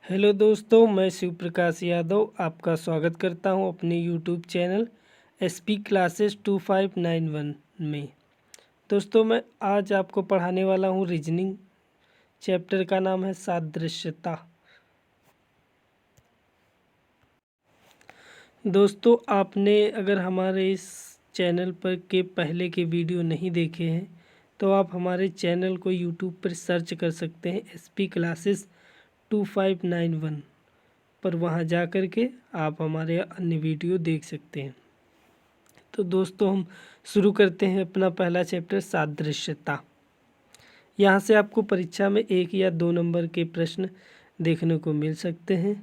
Hello दोस्तों, मैं शिव प्रकाश यादव आपका स्वागत करता हूं अपने यूट्यूब चैनल एसपी क्लासेस 2591 में। दोस्तों, मैं आज आपको पढ़ाने वाला हूं रीजनिंग। चैप्टर का नाम है सादृश्यता। दोस्तों, आपने अगर हमारे इस चैनल पर के पहले के वीडियो नहीं देखे हैं तो आप हमारे चैनल को यूट्यूब पर सर्च कर सकते हैं एसपी क्लासेस 2591 पर। वहाँ जा कर के आप हमारे अन्य वीडियो देख सकते हैं। तो दोस्तों, हम शुरू करते हैं अपना पहला चैप्टर सादृश्यता। यहाँ से आपको परीक्षा में 1 या 2 नंबर के प्रश्न देखने को मिल सकते हैं।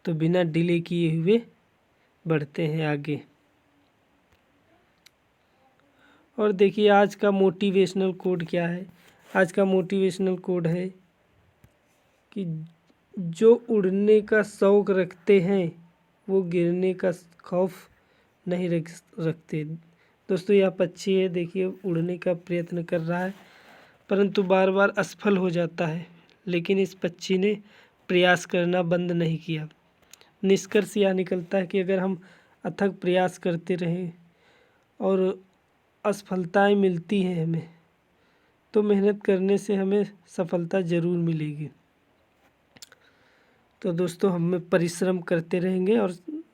तो बिना डिले किए हुए बढ़ते हैं आगे। और देखिए, आज का मोटिवेशनल कोड क्या है। आज का मोटिवेशनल कोड है कि जो उड़ने का शौक़ रखते हैं वो गिरने का खौफ नहीं रखते। दोस्तों, यह पक्षी है, देखिए उड़ने का प्रयत्न कर रहा है परंतु बार बार असफल हो जाता है, लेकिन इस पक्षी ने प्रयास करना बंद नहीं किया। निष्कर्ष यह निकलता है कि अगर हम अथक प्रयास करते रहें और असफलताएं मिलती हैं हमें, तो मेहनत करने से हमें सफलता ज़रूर मिलेगी। तो दोस्तों, हम परिश्रम करते रहेंगे और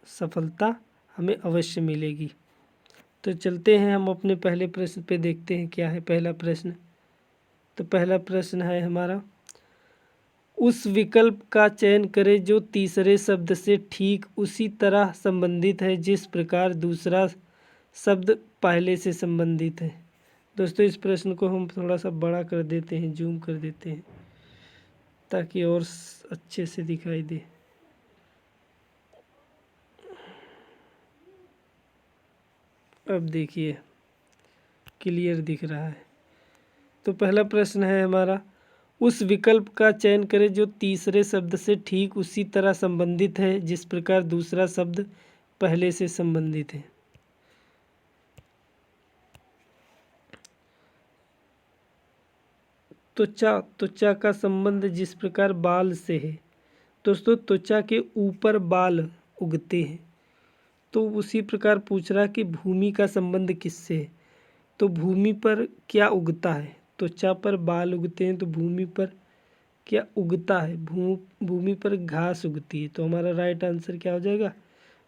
सफलता हमें अवश्य मिलेगी। तो चलते हैं हम अपने पहले प्रश्न पे, देखते हैं क्या है पहला प्रश्न। तो पहला प्रश्न है हमारा, उस विकल्प का चयन करें जो तीसरे शब्द से ठीक उसी तरह संबंधित है जिस प्रकार दूसरा शब्द पहले से संबंधित है। दोस्तों, इस प्रश्न को हम थोड़ा सा बड़ा कर देते हैं, जूम कर देते हैं ताकि और अच्छे से दिखाई दे। अब देखिए क्लियर दिख रहा है। तो पहला प्रश्न है हमारा, उस विकल्प का चयन करें जो तीसरे शब्द से ठीक उसी तरह संबंधित है जिस प्रकार दूसरा शब्द पहले से संबंधित है। त्वचा का संबंध जिस प्रकार बाल से है। दोस्तों, त्वचा के ऊपर बाल उगते हैं, तो उसी प्रकार पूछ रहा है कि भूमि का संबंध किससे है। तो भूमि पर क्या उगता है? त्वचा पर बाल उगते हैं, तो भूमि पर क्या उगता है? भूमि पर घास उगती है। तो हमारा राइट आंसर क्या हो जाएगा?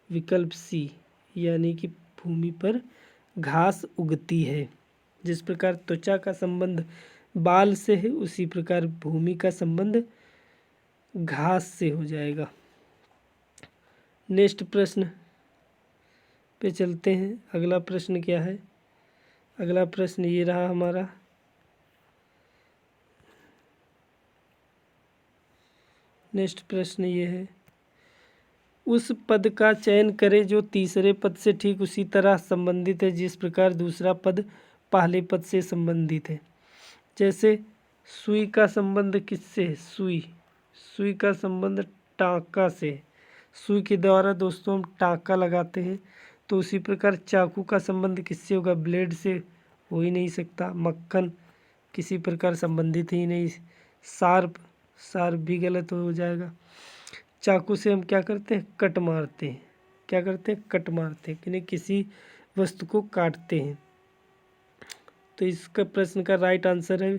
विकल्प सी, यानी कि भूमि पर घास उगती है। जिस प्रकार त्वचा का संबंध बाल से है, उसी प्रकार भूमि का संबंध घास से हो जाएगा। नेक्स्ट प्रश्न पे चलते हैं। अगला प्रश्न क्या है? अगला प्रश्न ये रहा हमारा, नेक्स्ट प्रश्न ये है, उस पद का चयन करें जो तीसरे पद से ठीक उसी तरह संबंधित है जिस प्रकार दूसरा पद पहले पद से संबंधित है। जैसे सुई का संबंध किससे है? सुई का संबंध टाँका से। सुई के द्वारा दोस्तों हम टाँका लगाते हैं। तो उसी प्रकार चाकू का संबंध किससे होगा? ब्लेड से हो ही नहीं सकता। मक्खन किसी प्रकार संबंधित ही नहीं। शार्प भी गलत हो जाएगा। चाकू से हम क्या करते हैं? कट मारते हैं। क्या करते हैं? कट मारते हैं, यानी किसी वस्तु को काटते हैं। तो इसका प्रश्न का राइट आंसर है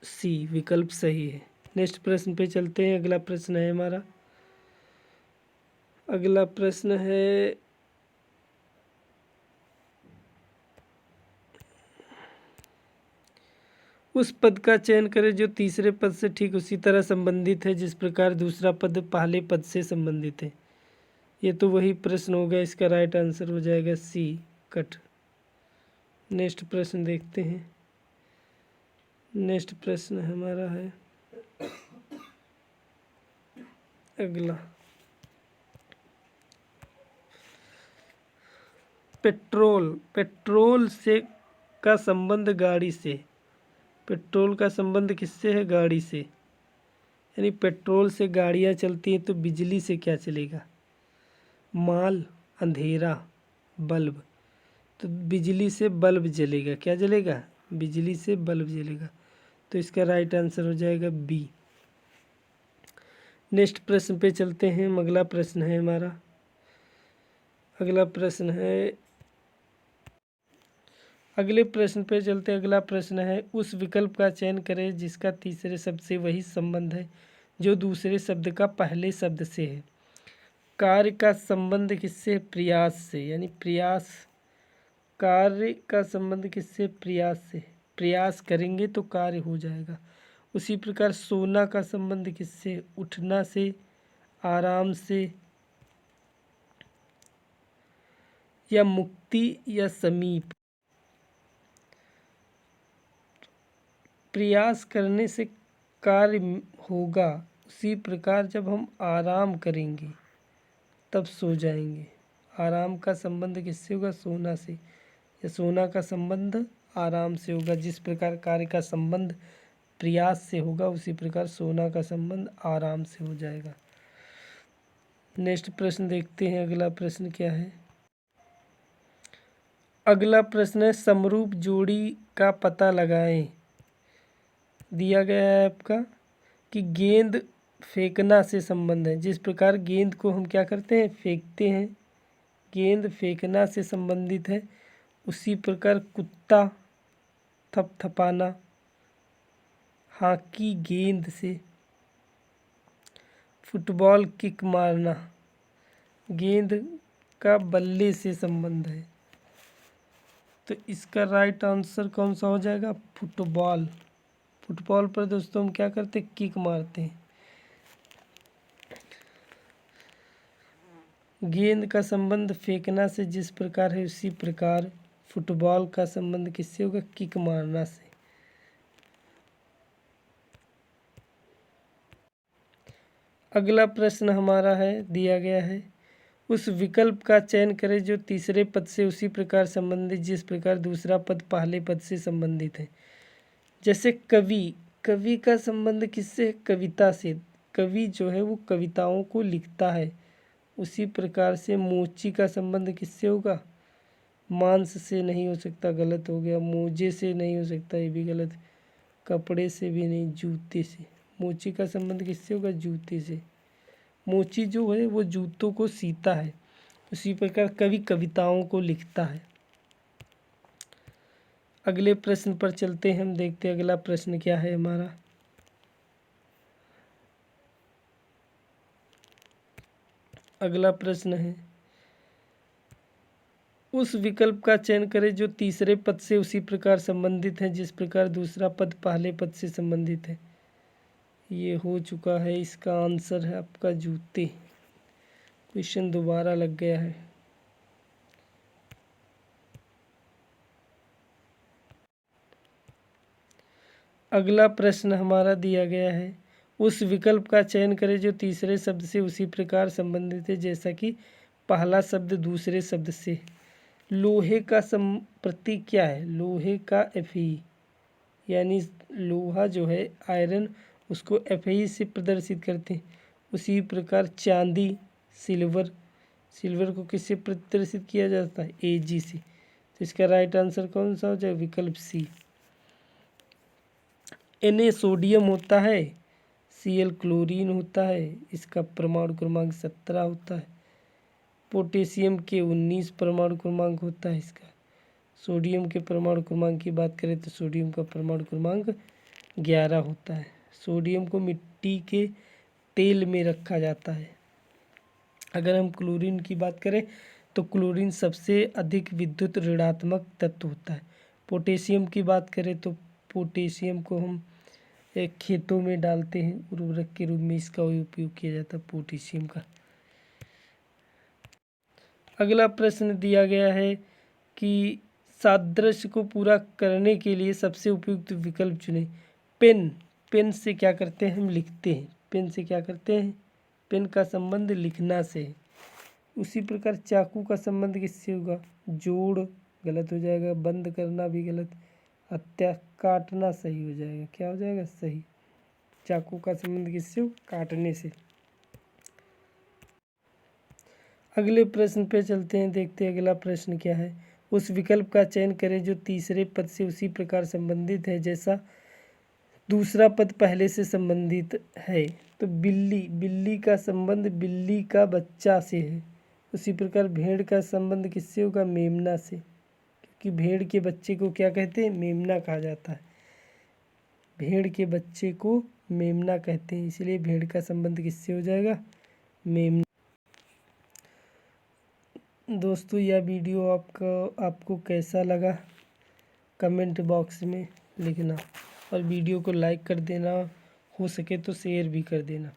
सी, विकल्प सही है। नेक्स्ट प्रश्न पे चलते हैं। अगला प्रश्न है हमारा, अगला प्रश्न है, उस पद का चयन करें जो तीसरे पद से ठीक उसी तरह संबंधित है जिस प्रकार दूसरा पद पहले पद से संबंधित है। ये तो वही प्रश्न होगा, इसका राइट आंसर हो जाएगा सी, कट। नेक्स्ट प्रश्न देखते हैं। नेक्स्ट प्रश्न हमारा है अगला, पेट्रोल से का संबंध गाड़ी से। पेट्रोल का संबंध किससे है? गाड़ी से। यानी पेट्रोल से गाड़ियाँ चलती हैं, तो बिजली से क्या चलेगा? माल, अंधेरा, बल्ब। तो बिजली से बल्ब जलेगा। क्या जलेगा? बिजली से बल्ब जलेगा। तो इसका राइट आंसर हो जाएगा बी। नेक्स्ट प्रश्न पे चलते हैं। अगला प्रश्न है हमारा, अगले प्रश्न पे चलते हैं। अगला प्रश्न है, उस विकल्प का चयन करें जिसका तीसरे शब्द से वही संबंध है जो दूसरे शब्द का पहले शब्द से है। कार्य का संबंध किससे? प्रयास से, यानी प्रयास, कार्य का संबंध किससे? प्रयास से। प्रयास करेंगे तो कार्य हो जाएगा। उसी प्रकार सोना का संबंध किससे? उठना से, आराम से, या मुक्ति या समीप। प्रयास करने से कार्य होगा, उसी प्रकार जब हम आराम करेंगे तब सो जाएंगे। आराम का संबंध किससे होगा? सोना से, या सोना का संबंध आराम से होगा। जिस प्रकार कार्य का संबंध प्रयास से होगा उसी प्रकार सोना का संबंध आराम से हो जाएगा। नेक्स्ट प्रश्न देखते हैं। अगला प्रश्न क्या है? अगला प्रश्न है, समरूप जोड़ी का पता लगाएं। दिया गया है आपका कि गेंद फेंकना से संबंध है। जिस प्रकार गेंद को हम क्या करते हैं? फेंकते हैं, गेंद फेंकना से संबंधित है। उसी प्रकार कुत्ता थपथपाना, हॉकी गेंद से, फुटबॉल किक मारना गेंद का बल्ले से संबंध है। तो इसका राइट आंसर कौन सा हो जाएगा? फुटबॉल। फुटबॉल पर दोस्तों हम क्या करते हैं? किक मारते हैं। गेंद का संबंध फेंकना से जिस प्रकार है उसी प्रकार फुटबॉल का संबंध किससे होगा? किक मारना से। अगला प्रश्न हमारा है, दिया गया है, उस विकल्प का चयन करें जो तीसरे पद से उसी प्रकार संबंधित जिस प्रकार दूसरा पद पहले पद से संबंधित है। जैसे कवि, कवि का संबंध किससे? कविता से। कवि जो है वो कविताओं को लिखता है। उसी प्रकार से मोची का संबंध किससे होगा? मांस से नहीं हो सकता, गलत हो गया। मोजे से नहीं हो सकता, ये भी गलत। कपड़े से भी नहीं, जूते से। मोची का संबंध किससे होगा? जूते से। मोची जो है वो जूतों को सीता है। उसी प्रकार कवि कविताओं को लिखता है। अगले प्रश्न पर चलते हैं, हम देखते हैं अगला प्रश्न क्या है हमारा। अगला प्रश्न है, उस विकल्प का चयन करें जो तीसरे पद से उसी प्रकार संबंधित है जिस प्रकार दूसरा पद पहले पद से संबंधित है। ये हो चुका है, इसका आंसर है आपका जूते। क्वेश्चन दोबारा लग गया है। अगला प्रश्न हमारा दिया गया है, उस विकल्प का चयन करें जो तीसरे शब्द से उसी प्रकार संबंधित है जैसा कि पहला शब्द दूसरे शब्द से। लोहे का प्रतीक क्या है? लोहे का Fe, यानी लोहा जो है आयरन, उसको Fe से प्रदर्शित करते हैं। उसी प्रकार चांदी, सिल्वर, सिल्वर को किससे प्रदर्शित किया जाता है? Ag से। तो इसका राइट आंसर कौन सा हो जाए? विकल्प सी। Na सोडियम होता है, Cl क्लोरीन होता है, इसका परमाणु क्रमांक 17 होता है। पोटेशियम के 19 परमाणु क्रमांक होता है इसका। सोडियम के परमाणु क्रमांक की बात करें तो सोडियम का परमाणु क्रमांक 11 होता है। सोडियम को मिट्टी के तेल में रखा जाता है। अगर हम क्लोरीन की बात करें तो क्लोरीन सबसे अधिक विद्युत ऋणात्मक तत्व होता है। पोटेशियम की बात करें तो पोटेशियम को हम एक खेतों में डालते हैं, उर्वरक के रूप में इसका उपयोग किया जाता है पोटेशियम का। अगला प्रश्न दिया गया है कि सादृश्य को पूरा करने के लिए सबसे उपयुक्त विकल्प चुनें। पेन, पेन से क्या करते हैं? हम लिखते हैं। पेन से क्या करते हैं? पेन का संबंध लिखना से है। उसी प्रकार चाकू का संबंध किससे होगा? जोड़, गलत हो जाएगा। बंद करना भी गलत। हत्या, काटना सही हो जाएगा। क्या हो जाएगा? सही। चाकू का संबंध किससे हो? काटने से। अगले प्रश्न पे चलते हैं, देखते हैं अगला प्रश्न क्या है। उस विकल्प का चयन करें जो तीसरे पद से उसी प्रकार संबंधित है जैसा दूसरा पद पहले से संबंधित है। तो बिल्ली का संबंध बिल्ली का बच्चा से है। उसी प्रकार भेड़ का संबंध किससे होगा? मेमना से, क्योंकि भेड़ के बच्चे को क्या कहते हैं? मेमना कहा जाता है। भेड़ के बच्चे को मेमना कहते हैं, इसलिए भेड़ का संबंध किससे हो जाएगा? मेमना। दोस्तों यह वीडियो आपको कैसा लगा कमेंट बॉक्स में लिखना, और वीडियो को लाइक कर देना, हो सके तो शेयर भी कर देना।